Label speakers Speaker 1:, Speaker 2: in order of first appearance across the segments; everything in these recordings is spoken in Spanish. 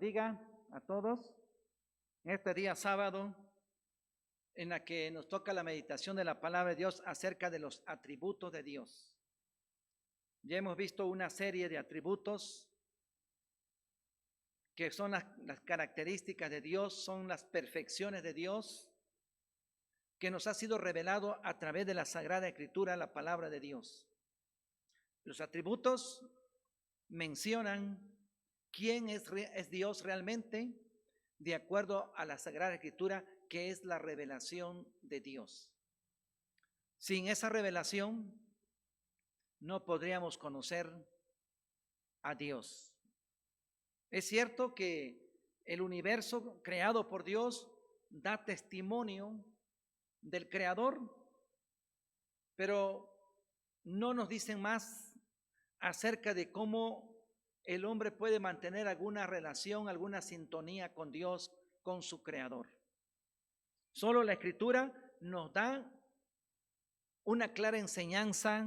Speaker 1: bendiga a todos en este día sábado en la que nos toca la meditación de la palabra de Dios acerca de los atributos de Dios. Ya hemos visto una serie de atributos que son las características de Dios, son las perfecciones de Dios que nos ha sido revelado a través de la Sagrada Escritura, la palabra de Dios. Los atributos mencionan quién es Dios realmente, de acuerdo a la Sagrada Escritura, que es la revelación de Dios. Sin esa revelación, no podríamos conocer a Dios. Es cierto que el universo creado por Dios da testimonio del Creador, pero no nos dicen más acerca de cómo el hombre puede mantener alguna relación, alguna sintonía con Dios, con su Creador. Solo la Escritura nos da una clara enseñanza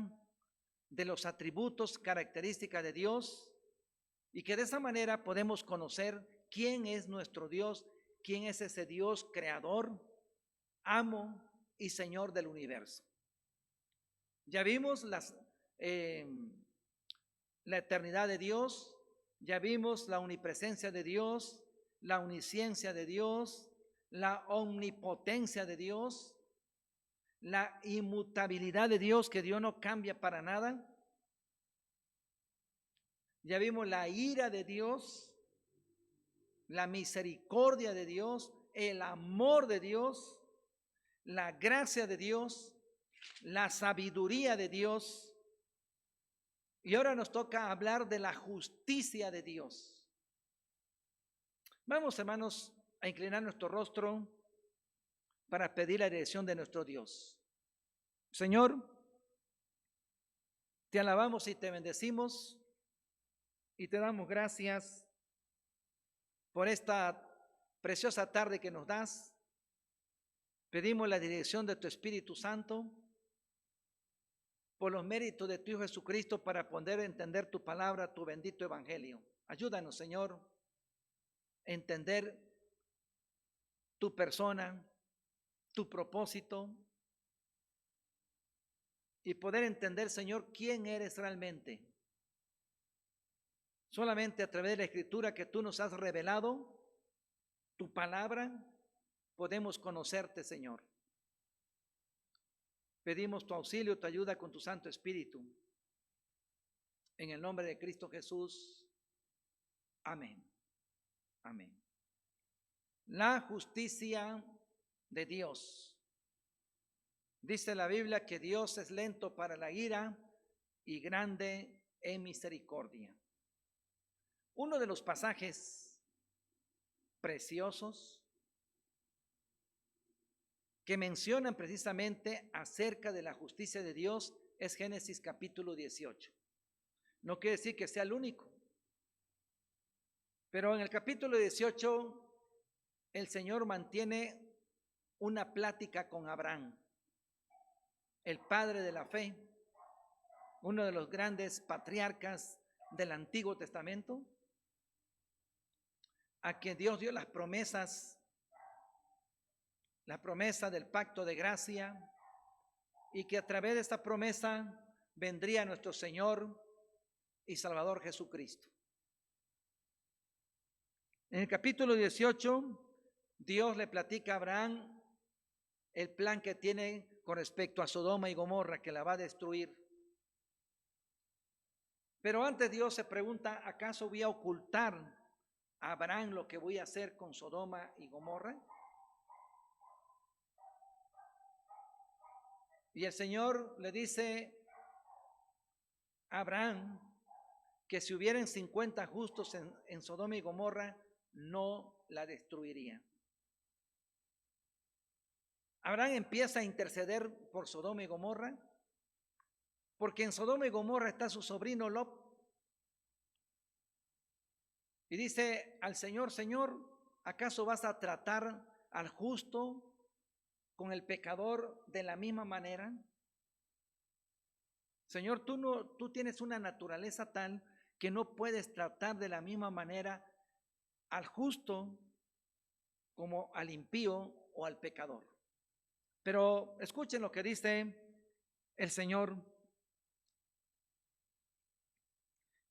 Speaker 1: de los atributos, características de Dios, y que de esa manera podemos conocer quién es nuestro Dios, quién es ese Dios creador, amo y Señor del universo. Ya vimos la eternidad de Dios, ya vimos la omnipresencia de Dios, la omnisciencia de Dios, la omnipotencia de Dios, la inmutabilidad de Dios, que Dios no cambia para nada. Ya vimos la ira de Dios, la misericordia de Dios, el amor de Dios, la gracia de Dios, la sabiduría de Dios. Y ahora nos toca hablar de la justicia de Dios. Vamos, hermanos, a inclinar nuestro rostro para pedir la dirección de nuestro Dios. Señor, te alabamos y te bendecimos y te damos gracias por esta preciosa tarde que nos das. Pedimos la dirección de tu Espíritu Santo por los méritos de tu Hijo Jesucristo para poder entender tu palabra, tu bendito evangelio. Ayúdanos, Señor, a entender tu persona, tu propósito y poder entender, Señor, quién eres realmente. Solamente a través de la Escritura que tú nos has revelado, tu palabra, podemos conocerte, Señor. Pedimos tu auxilio, tu ayuda con tu Santo Espíritu. En el nombre de Cristo Jesús. Amén. Amén. La justicia de Dios. Dice la Biblia que Dios es lento para la ira y grande en misericordia. Uno de los pasajes preciosos que mencionan precisamente acerca de la justicia de Dios es Génesis capítulo 18. No quiere decir que sea el único, pero en el capítulo 18 el Señor mantiene una plática con Abraham, el padre de la fe, uno de los grandes patriarcas del Antiguo Testamento, a quien Dios dio las promesas, la promesa del pacto de gracia, y que a través de esta promesa vendría nuestro Señor y Salvador Jesucristo. En el capítulo 18, Dios le platica a Abraham el plan que tiene con respecto a Sodoma y Gomorra, que la va a destruir. Pero antes Dios se pregunta, ¿acaso voy a ocultar a Abraham lo que voy a hacer con Sodoma y Gomorra? Y el Señor le dice a Abraham que si hubieran 50 justos en Sodoma y Gomorra, no la destruiría. Abraham empieza a interceder por Sodoma y Gomorra, porque en Sodoma y Gomorra está su sobrino Lot. Y dice al Señor, Señor, ¿acaso vas a tratar al justo con el pecador de la misma manera? Señor, tú tienes una naturaleza tal que no puedes tratar de la misma manera al justo como al impío o al pecador. Pero escuchen lo que dice el Señor.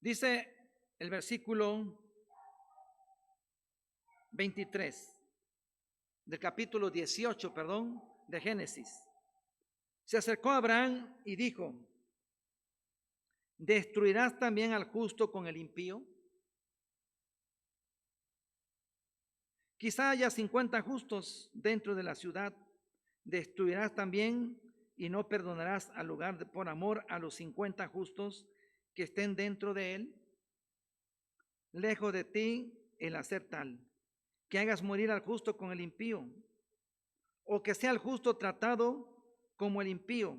Speaker 1: Dice el versículo 23 del capítulo 18, de Génesis. Se acercó a Abraham y dijo: ¿destruirás también al justo con el impío? Quizá haya 50 justos dentro de la ciudad. ¿Destruirás también y no perdonarás al lugar por amor a los 50 justos que estén dentro de él? Lejos de ti el hacer tal, que hagas morir al justo con el impío, o que sea el justo tratado como el impío.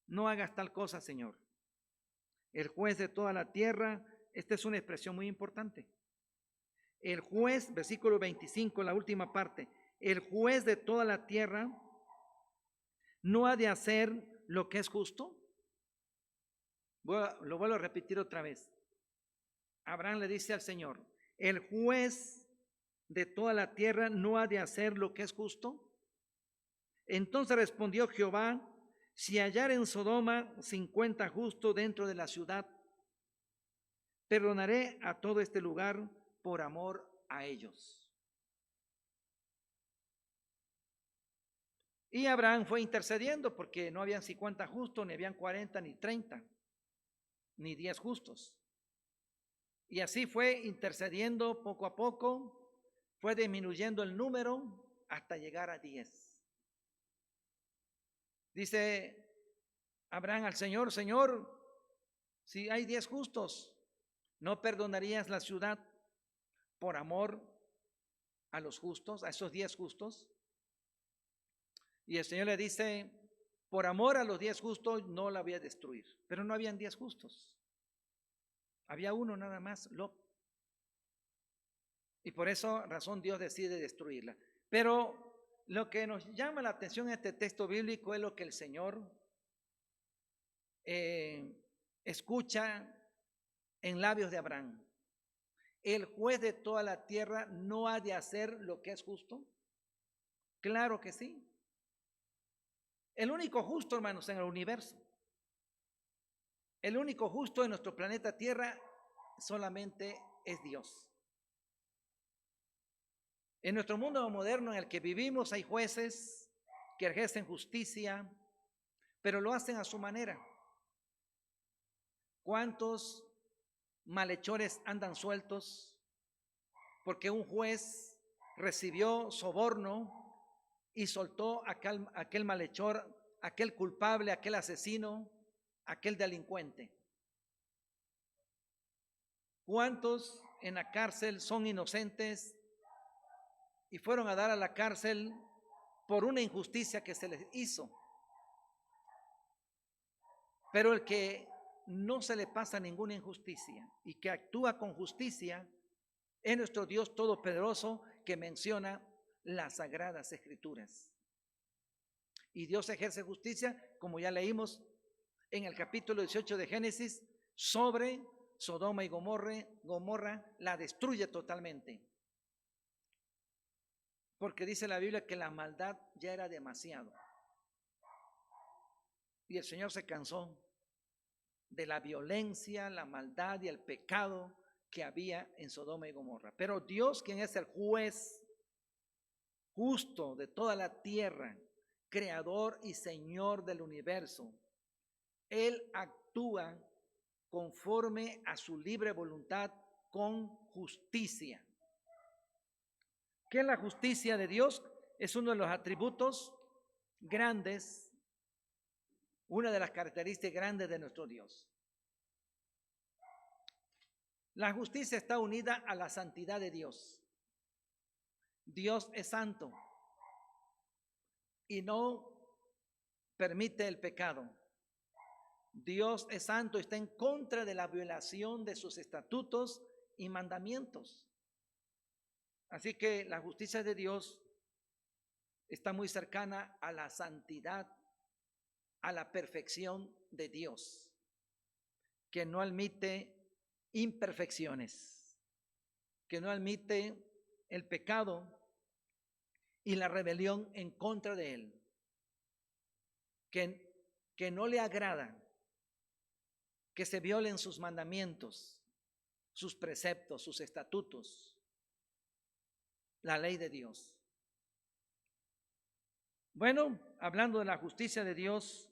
Speaker 1: No hagas tal cosa, Señor. El juez de toda la tierra, esta es una expresión muy importante. El juez, versículo 25, la última parte, el juez de toda la tierra no ha de hacer lo que es justo. Lo vuelvo a repetir otra vez. Abraham le dice al Señor: el juez de toda la tierra no ha de hacer lo que es justo. Entonces respondió Jehová: si hallar en Sodoma 50 justos dentro de la ciudad, perdonaré a todo este lugar por amor a ellos. Y Abraham fue intercediendo, porque no habían 50 justos, ni habían 40, ni 30, ni 10 justos. Y así fue intercediendo poco a poco, fue disminuyendo el número hasta llegar a 10. Dice Abraham al Señor: Señor, si hay 10 justos, ¿no perdonarías la ciudad por amor a los justos, a esos 10 justos? Y el Señor le dice: por amor a los 10 justos no la voy a destruir. Pero no habían 10 justos, había uno nada más, Lot. Y por esa razón Dios decide destruirla. Pero lo que nos llama la atención en este texto bíblico es lo que el Señor escucha en labios de Abraham. ¿El juez de toda la tierra no ha de hacer lo que es justo? Claro que sí. El único justo, hermanos, en el universo, el único justo en nuestro planeta Tierra solamente es Dios. En nuestro mundo moderno en el que vivimos hay jueces que ejercen justicia, pero lo hacen a su manera. ¿Cuántos malhechores andan sueltos porque un juez recibió soborno y soltó aquel malhechor, aquel culpable, aquel asesino, aquel delincuente? ¿Cuántos en la cárcel son inocentes y fueron a dar a la cárcel por una injusticia que se les hizo? Pero el que no se le pasa ninguna injusticia y que actúa con justicia es nuestro Dios todopoderoso, que menciona las sagradas escrituras. Y Dios ejerce justicia, como ya leímos en el capítulo 18 de Génesis, sobre Sodoma y Gomorra, la destruye totalmente. Porque dice la Biblia que la maldad ya era demasiado. Y el Señor se cansó de la violencia, la maldad y el pecado que había en Sodoma y Gomorra. Pero Dios, quien es el juez justo de toda la tierra, creador y señor del universo, Él actúa conforme a su libre voluntad con justicia. ¿Qué es la justicia de Dios? Es uno de los atributos grandes, una de las características grandes de nuestro Dios. La justicia está unida a la santidad de Dios. Dios es santo y no permite el pecado. Dios es santo y está en contra de la violación de sus estatutos y mandamientos. Así que la justicia de Dios está muy cercana a la santidad, a la perfección de Dios, que no admite imperfecciones. que no admite el pecado y la rebelión en contra de Él, que no le agrada que se violen sus mandamientos, sus preceptos, sus estatutos, la ley de Dios. Bueno, hablando de la justicia de Dios,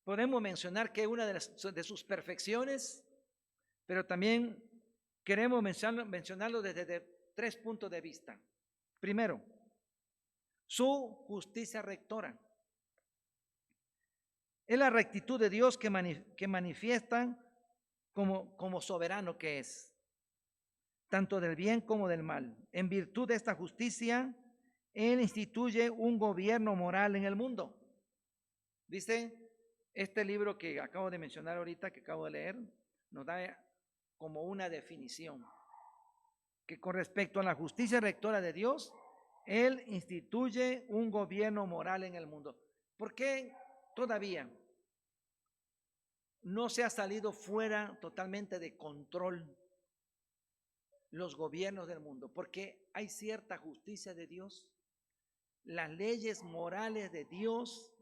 Speaker 1: podemos mencionar que una de sus perfecciones, pero también queremos mencionarlo desde 3 puntos de vista. Primero, su justicia rectora. Es la rectitud de Dios que manifiesta como soberano que es, tanto del bien como del mal. En virtud de esta justicia, Él instituye un gobierno moral en el mundo. Dice este libro que acabo de mencionar ahorita, que acabo de leer, nos da como una definición, que con respecto a la justicia rectora de Dios, Él instituye un gobierno moral en el mundo. ¿Por qué todavía no se ha salido fuera totalmente de control los gobiernos del mundo? Porque hay cierta justicia de Dios. Las leyes morales de Dios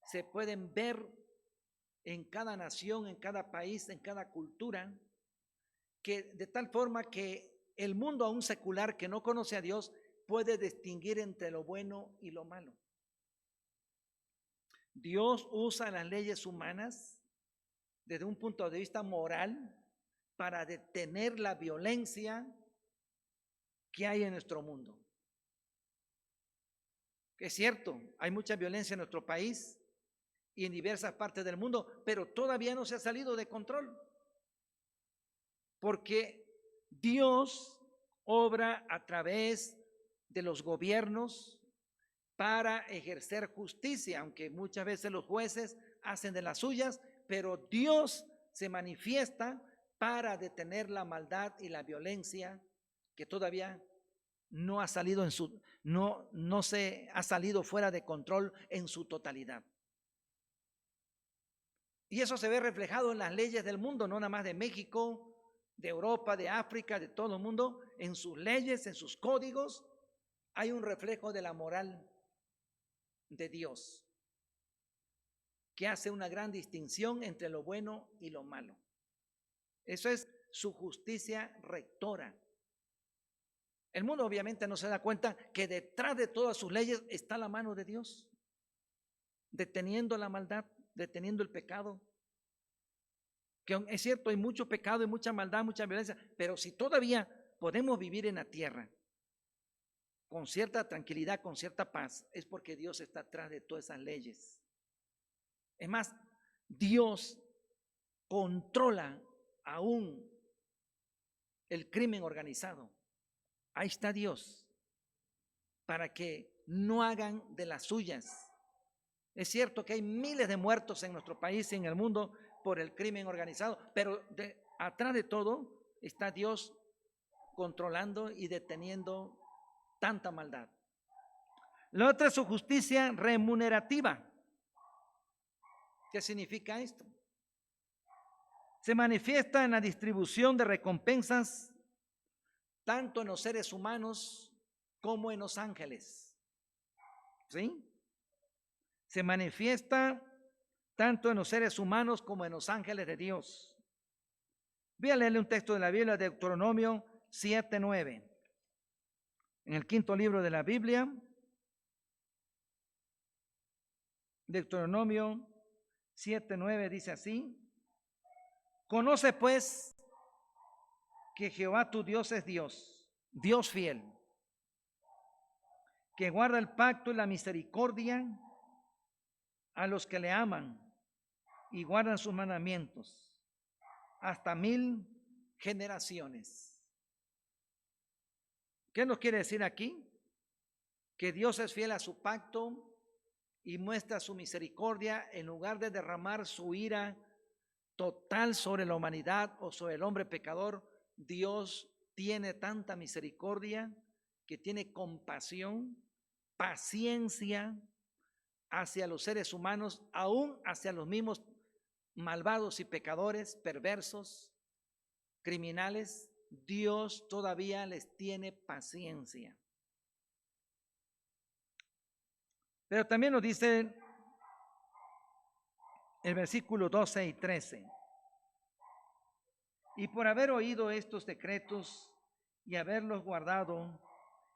Speaker 1: se pueden ver en cada nación, en cada país, en cada cultura, que de tal forma que el mundo aún secular que no conoce a Dios puede distinguir entre lo bueno y lo malo. Dios usa las leyes humanas desde un punto de vista moral para detener la violencia que hay en nuestro mundo. Es cierto, hay mucha violencia en nuestro país y en diversas partes del mundo, pero todavía no se ha salido de control, porque Dios obra a través de los gobiernos para ejercer justicia, aunque muchas veces los jueces hacen de las suyas, pero Dios se manifiesta para detener la maldad y la violencia que todavía no ha salido no se ha salido fuera de control en su totalidad. Y eso se ve reflejado en las leyes del mundo, no nada más de México, de Europa, de África, de todo el mundo. En sus leyes, en sus códigos, hay un reflejo de la moral de Dios, que hace una gran distinción entre lo bueno y lo malo. Eso es su justicia rectora. El mundo obviamente no se da cuenta que detrás de todas sus leyes está la mano de Dios, deteniendo la maldad, deteniendo el pecado. Que es cierto, hay mucho pecado, hay mucha maldad, mucha violencia, pero si todavía podemos vivir en la tierra con cierta tranquilidad, con cierta paz, es porque Dios está atrás de todas esas leyes. Es más, Dios controla aún el crimen organizado. Ahí está Dios, para que no hagan de las suyas. Es cierto que hay miles de muertos en nuestro país y en el mundo por el crimen organizado, pero atrás de todo está Dios controlando y deteniendo tanta maldad. La otra es su justicia remunerativa. ¿Qué significa esto? Se manifiesta en la distribución de recompensas tanto en los seres humanos como en los ángeles. ¿Sí? Se manifiesta tanto en los seres humanos como en los ángeles de Dios. Voy a leerle un texto de la Biblia, de Deuteronomio 7:9. En el quinto libro de la Biblia, Deuteronomio 7:9 dice así: conoce pues que Jehová tu Dios es Dios, Dios fiel, que guarda el pacto y la misericordia a los que le aman y guardan sus mandamientos hasta 1000 generaciones. ¿Qué nos quiere decir aquí? Que Dios es fiel a su pacto y muestra su misericordia en lugar de derramar su ira total sobre la humanidad o sobre el hombre pecador. Dios tiene tanta misericordia que tiene compasión, paciencia hacia los seres humanos, aún hacia los mismos malvados y pecadores, perversos, criminales, Dios todavía les tiene paciencia. Pero también nos dice el versículo 12 y 13. Y por haber oído estos decretos y haberlos guardado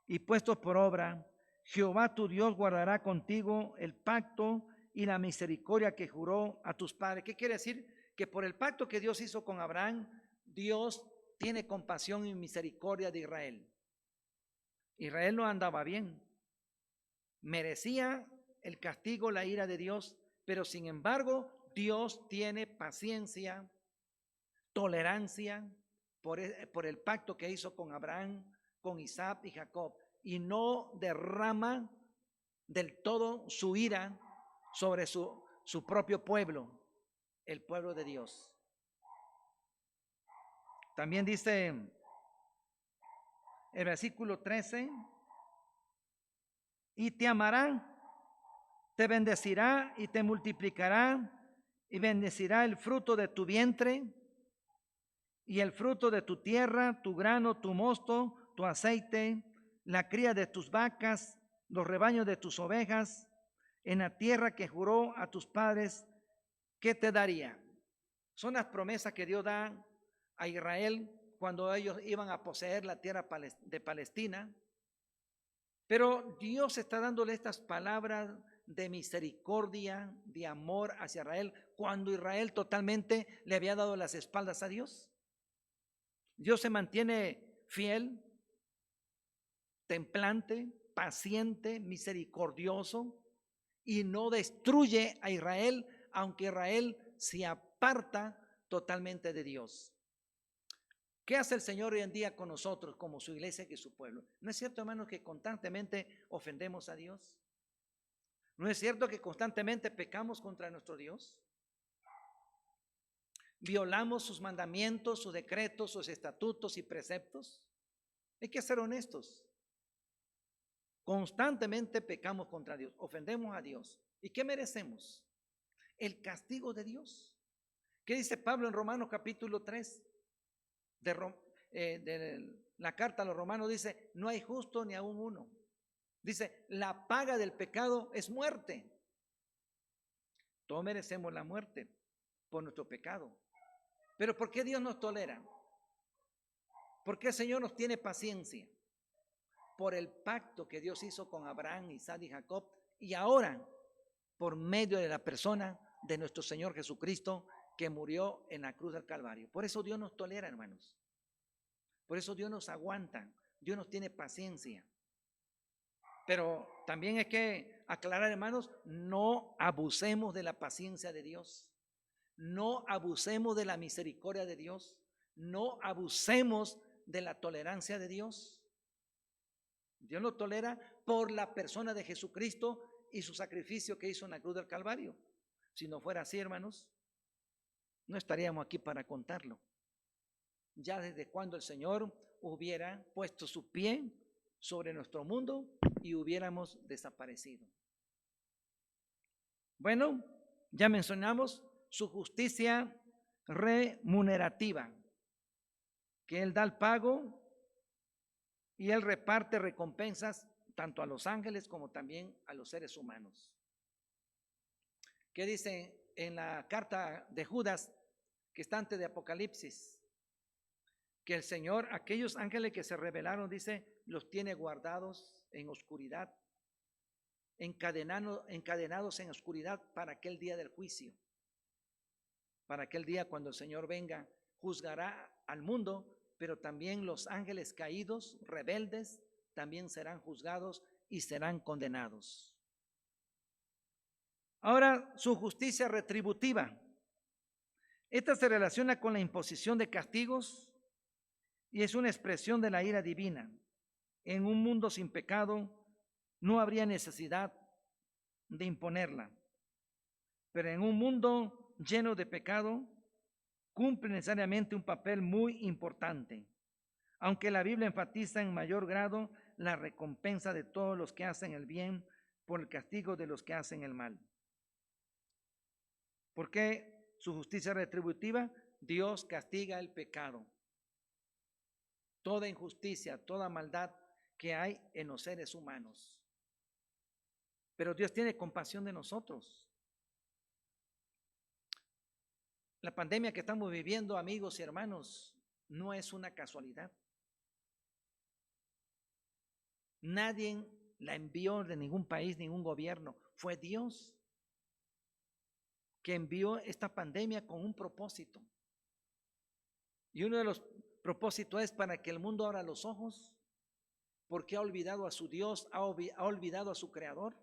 Speaker 1: y puestos por obra, Jehová tu Dios guardará contigo el pacto y la misericordia que juró a tus padres. ¿Qué quiere decir? Que por el pacto que Dios hizo con Abraham, Dios tiene compasión y misericordia de Israel. Israel no andaba bien, merecía el castigo, la ira de Dios, pero sin embargo Dios tiene paciencia, tolerancia por el pacto que hizo con Abraham, con Isaac y Jacob, y no derrama del todo su ira sobre su propio pueblo, el pueblo de Dios. También dice el versículo 13, y te amará, te bendecirá y te multiplicará, y bendecirá el fruto de tu vientre y el fruto de tu tierra, tu grano, tu mosto, tu aceite, la cría de tus vacas, los rebaños de tus ovejas, en la tierra que juró a tus padres que te daría. Son las promesas que Dios da a Israel cuando ellos iban a poseer la tierra de Palestina. Pero Dios está dándole estas palabras de misericordia, de amor hacia Israel, cuando Israel totalmente le había dado las espaldas a Dios. Dios se mantiene fiel, templante, paciente, misericordioso y no destruye a Israel, aunque Israel se aparta totalmente de Dios. ¿Qué hace el Señor hoy en día con nosotros como su iglesia y su pueblo? ¿No es cierto, hermanos, que constantemente ofendemos a Dios? ¿No es cierto que constantemente pecamos contra nuestro Dios? ¿Violamos sus mandamientos, sus decretos, sus estatutos y preceptos? Hay que ser honestos. Constantemente pecamos contra Dios, ofendemos a Dios. ¿Y qué merecemos? El castigo de Dios. ¿Qué dice Pablo en Romanos capítulo 3? De la carta a los romanos dice, no hay justo ni aún uno. Dice, la paga del pecado es muerte. Todos merecemos la muerte por nuestro pecado. Pero ¿por qué Dios nos tolera? ¿Por qué el Señor nos tiene paciencia? Por el pacto que Dios hizo con Abraham, Isaac y Jacob, y ahora por medio de la persona de nuestro Señor Jesucristo, que murió en la cruz del Calvario. Por eso Dios nos tolera, hermanos. Por eso Dios nos aguanta, Dios nos tiene paciencia. Pero también hay que aclarar, hermanos, no abusemos de la paciencia de Dios. No abusemos de la misericordia de Dios. No abusemos de la tolerancia de Dios. Dios lo tolera por la persona de Jesucristo y su sacrificio que hizo en la cruz del Calvario. Si no fuera así, hermanos, no estaríamos aquí para contarlo. Ya desde cuando el Señor hubiera puesto su pie sobre nuestro mundo y hubiéramos desaparecido. Bueno, ya mencionamos su justicia remunerativa, que Él da el pago y Él reparte recompensas tanto a los ángeles como también a los seres humanos. ¿Qué dice en la carta de Judas que está antes de Apocalipsis? Que el Señor, aquellos ángeles que se rebelaron, dice, los tiene guardados en oscuridad, encadenados en oscuridad para aquel día del juicio. Para aquel día cuando el Señor venga, juzgará al mundo, pero también los ángeles caídos, rebeldes, también serán juzgados y serán condenados. Ahora, su justicia retributiva. Esta se relaciona con la imposición de castigos y es una expresión de la ira divina. En un mundo sin pecado no habría necesidad de imponerla, pero en un mundo lleno de pecado cumple necesariamente un papel muy importante, aunque la Biblia enfatiza en mayor grado la recompensa de todos los que hacen el bien por el castigo de los que hacen el mal. ¿Por qué su justicia retributiva? Dios castiga el pecado. toda injusticia, toda maldad que hay en los seres humanos. Pero Dios tiene compasión de nosotros. La pandemia que estamos viviendo, amigos y hermanos, no es una casualidad. Nadie la envió de ningún país, ningún gobierno. Fue Dios que envió esta pandemia con un propósito. Y uno de los propósitos es para que el mundo abra los ojos, porque ha olvidado a su Dios, ha olvidado a su Creador.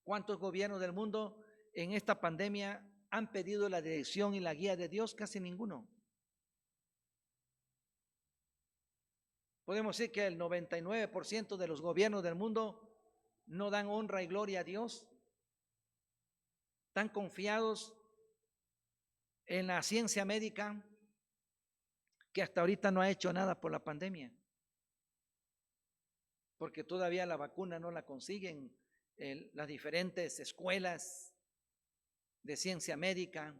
Speaker 1: ¿Cuántos gobiernos del mundo en esta pandemia han pedido la dirección y la guía de Dios? Casi ninguno. Podemos decir que el 99% de los gobiernos del mundo no dan honra y gloria a Dios. Están confiados en la ciencia médica, que hasta ahorita no ha hecho nada por la pandemia, porque todavía la vacuna no la consiguen las diferentes escuelas de ciencia médica.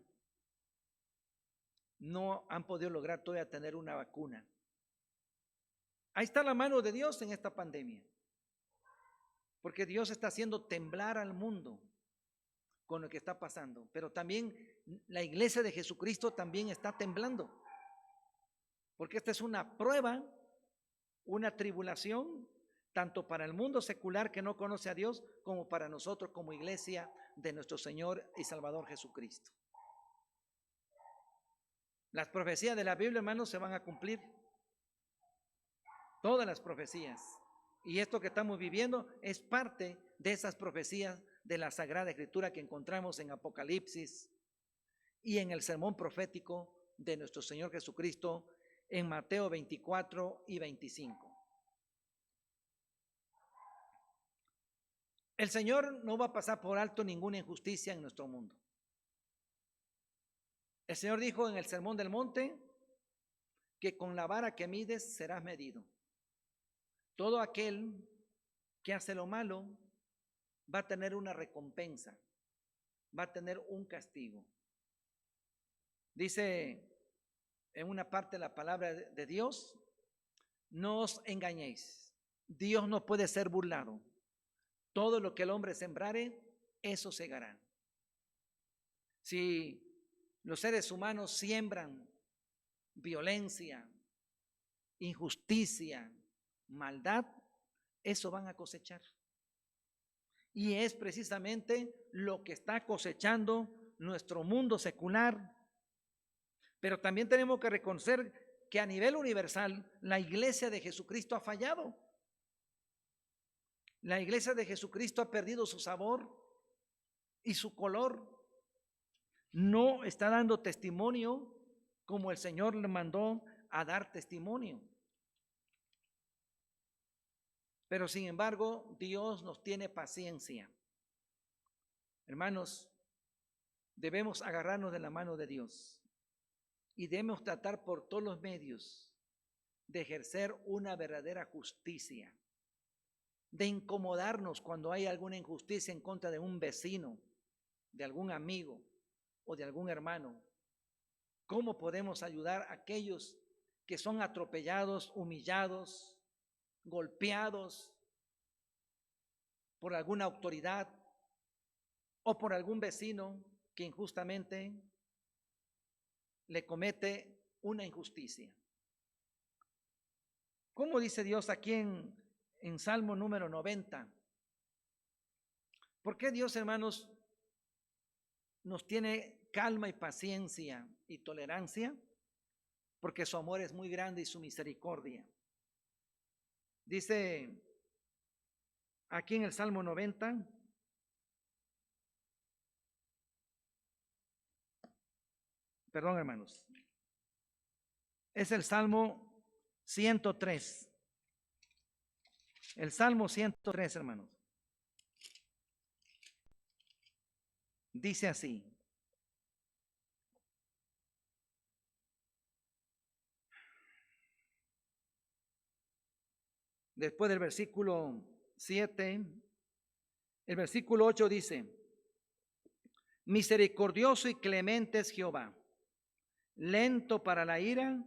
Speaker 1: No han podido lograr todavía tener una vacuna. Ahí está la mano de Dios en esta pandemia, porque Dios está haciendo temblar al mundo con lo que está pasando, pero también la iglesia de Jesucristo también está temblando, porque esta es una prueba, una tribulación, tanto para el mundo secular que no conoce a Dios, como para nosotros como iglesia de nuestro Señor y Salvador Jesucristo. Las profecías de la Biblia, hermanos, se van a cumplir. Todas las profecías. Y esto que estamos viviendo es parte de esas profecías de la Sagrada Escritura que encontramos en Apocalipsis y en el sermón profético de nuestro Señor Jesucristo en Mateo 24 y 25. El Señor no va a pasar por alto ninguna injusticia en nuestro mundo. El Señor dijo en el Sermón del Monte que con la vara que mides serás medido. Todo aquel que hace lo malo va a tener una recompensa, va a tener un castigo. Dice en una parte de la palabra de Dios, no os engañéis, Dios no puede ser burlado. Todo lo que el hombre sembrare, eso segará. Si los seres humanos siembran violencia, injusticia, maldad, eso van a cosechar. Y es precisamente lo que está cosechando nuestro mundo secular. Pero también tenemos que reconocer que a nivel universal la iglesia de Jesucristo ha fallado. La iglesia de Jesucristo ha perdido su sabor y su color. No está dando testimonio como el Señor le mandó a dar testimonio. Pero sin embargo, Dios nos tiene paciencia. Hermanos, debemos agarrarnos de la mano de Dios y debemos tratar por todos los medios de ejercer una verdadera justicia, de incomodarnos cuando hay alguna injusticia en contra de un vecino, de algún amigo o de algún hermano. ¿Cómo podemos ayudar a aquellos que son atropellados, humillados, golpeados por alguna autoridad o por algún vecino que injustamente le comete una injusticia? ¿Cómo dice Dios aquí en Salmo número 90? ¿Por qué Dios, hermanos, nos tiene calma y paciencia y tolerancia? Porque su amor es muy grande y su misericordia. Dice aquí en el Salmo 90, perdón, hermanos, es el Salmo 103. El Salmo 103, hermanos. Dice así: después del versículo 7, el versículo 8 dice: misericordioso y clemente es Jehová, lento para la ira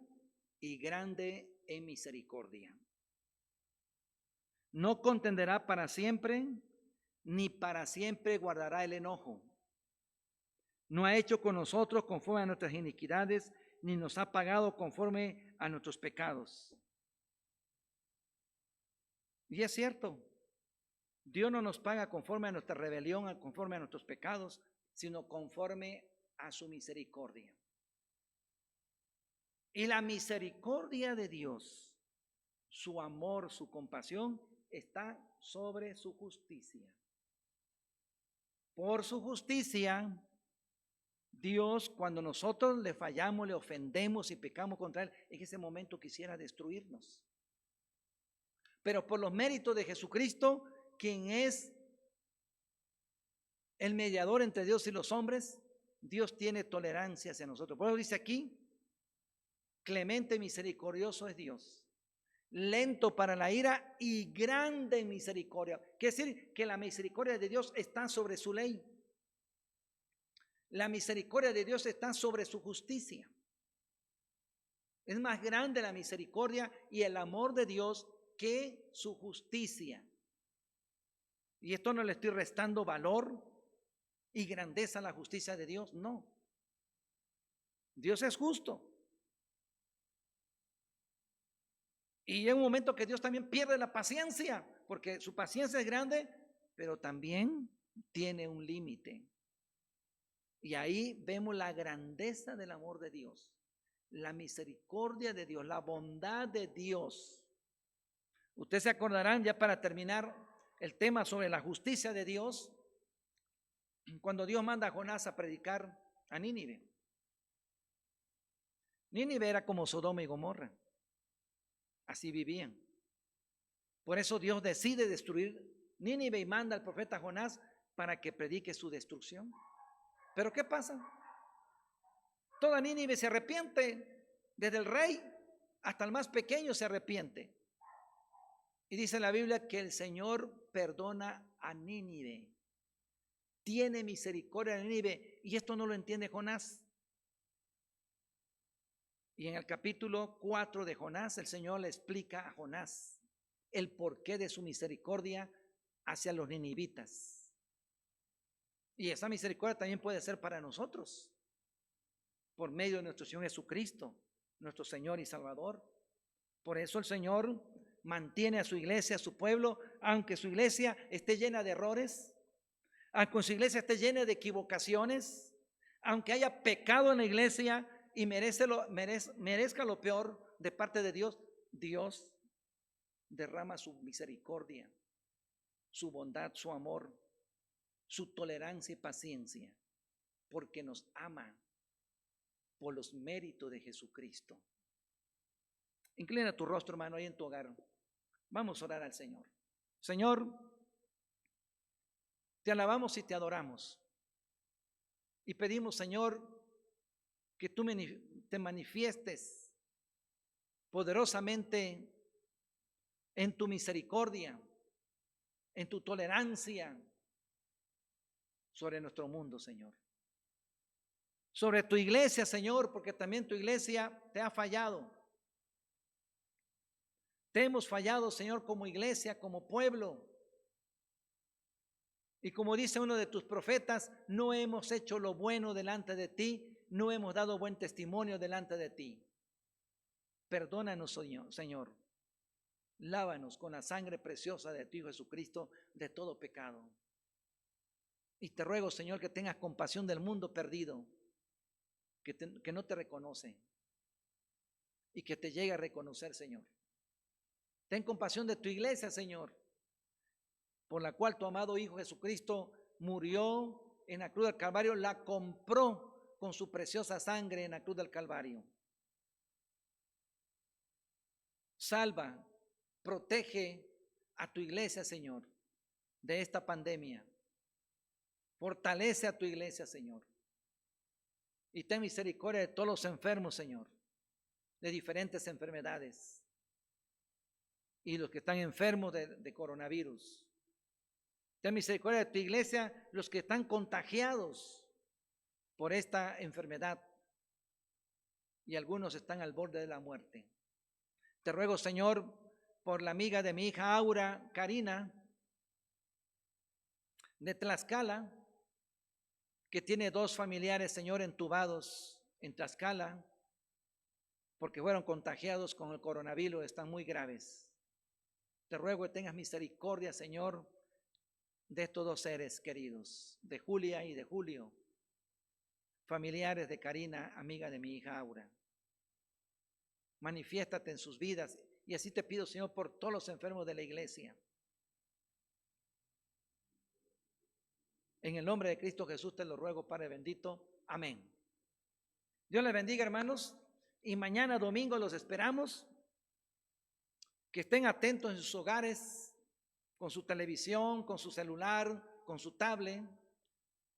Speaker 1: y grande en misericordia. No contenderá para siempre, ni para siempre guardará el enojo. No ha hecho con nosotros conforme a nuestras iniquidades, ni nos ha pagado conforme a nuestros pecados. Y es cierto, Dios no nos paga conforme a nuestra rebelión, conforme a nuestros pecados, sino conforme a su misericordia. Y la misericordia de Dios, su amor, su compasión, está sobre su justicia. Por su justicia, Dios, cuando nosotros le fallamos, le ofendemos y pecamos contra Él, en ese momento quisiera destruirnos. Pero por los méritos de Jesucristo, quien es el mediador entre Dios y los hombres, Dios tiene tolerancia hacia nosotros. Por eso dice aquí, clemente y misericordioso es Dios, lento para la ira y grande en misericordia. Quiere decir que la misericordia de Dios está sobre su ley. La misericordia de Dios está sobre su justicia. Es más grande la misericordia y el amor de Dios que su justicia. Y esto no le estoy restando valor y grandeza a la justicia de Dios, no. Dios es justo. Y hay un momento que Dios también pierde la paciencia, porque su paciencia es grande, pero también tiene un límite. Y ahí vemos la grandeza del amor de Dios, la misericordia de Dios, la bondad de Dios. Ustedes se acordarán, ya para terminar el tema sobre la justicia de Dios, cuando Dios manda a Jonás a predicar a Nínive. Nínive era como Sodoma y Gomorra. Así vivían. Por eso Dios decide destruir Nínive y manda al profeta Jonás para que predique su destrucción. Pero ¿qué pasa? Toda Nínive se arrepiente, desde el rey hasta el más pequeño se arrepiente. Y dice la Biblia que el Señor perdona a Nínive, tiene misericordia de Nínive, y esto no lo entiende Jonás. Y en el capítulo 4 de Jonás, el Señor le explica a Jonás el porqué de su misericordia hacia los ninivitas. Y esa misericordia también puede ser para nosotros, por medio de nuestro Señor Jesucristo, nuestro Señor y Salvador. Por eso el Señor mantiene a su iglesia, a su pueblo, aunque su iglesia esté llena de errores, aunque su iglesia esté llena de equivocaciones, aunque haya pecado en la iglesia y merezca lo peor de parte de Dios, Dios derrama su misericordia, su bondad, su amor, su tolerancia y paciencia, porque nos ama por los méritos de Jesucristo. Inclina tu rostro, hermano, ahí en tu hogar. Vamos a orar al Señor. Señor, te alabamos y te adoramos. Y pedimos, Señor, que tú te manifiestes poderosamente en tu misericordia, en tu tolerancia sobre nuestro mundo, Señor. Sobre tu iglesia, Señor, porque también tu iglesia te ha fallado. Te hemos fallado, Señor, como iglesia, como pueblo. Y como dice uno de tus profetas, no hemos hecho lo bueno delante de ti, no hemos dado buen testimonio delante de ti. Perdónanos, Señor. Lávanos con la sangre preciosa de tu Hijo Jesucristo de todo pecado. Y te ruego, Señor, que tengas compasión del mundo perdido, que no te reconoce y que te llegue a reconocer, Señor. Ten compasión de tu iglesia, Señor, por la cual tu amado Hijo Jesucristo murió en la cruz del Calvario, la compró con su preciosa sangre en la cruz del Calvario. Salva, protege a tu iglesia, Señor, de esta pandemia. Fortalece a tu iglesia, Señor. Y ten misericordia de todos los enfermos, Señor, de diferentes enfermedades. Y los que están enfermos de coronavirus. Ten misericordia de tu iglesia, los que están contagiados por esta enfermedad. y algunos están al borde de la muerte. Te ruego, Señor, por la amiga de mi hija Aura, Karina, de Tlaxcala, que tiene 2 familiares, Señor, entubados en Tlaxcala, porque fueron contagiados con el coronavirus, están muy graves. Te ruego que tengas misericordia, Señor, de estos 2 seres queridos, de Julia y de Julio, familiares de Karina, amiga de mi hija Aura. Manifiéstate en sus vidas, y así te pido, Señor, por todos los enfermos de la iglesia. En el nombre de Cristo Jesús te lo ruego, Padre bendito. Amén. Dios les bendiga, hermanos, y mañana domingo los esperamos. Que estén atentos en sus hogares, con su televisión, con su celular, con su tablet,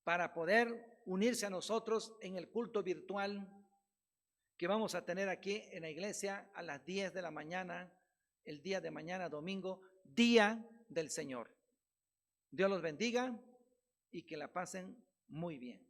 Speaker 1: para poder unirse a nosotros en el culto virtual que vamos a tener aquí en la iglesia a las 10 de la mañana, el día de mañana, domingo, día del Señor. Dios los bendiga y que la pasen muy bien.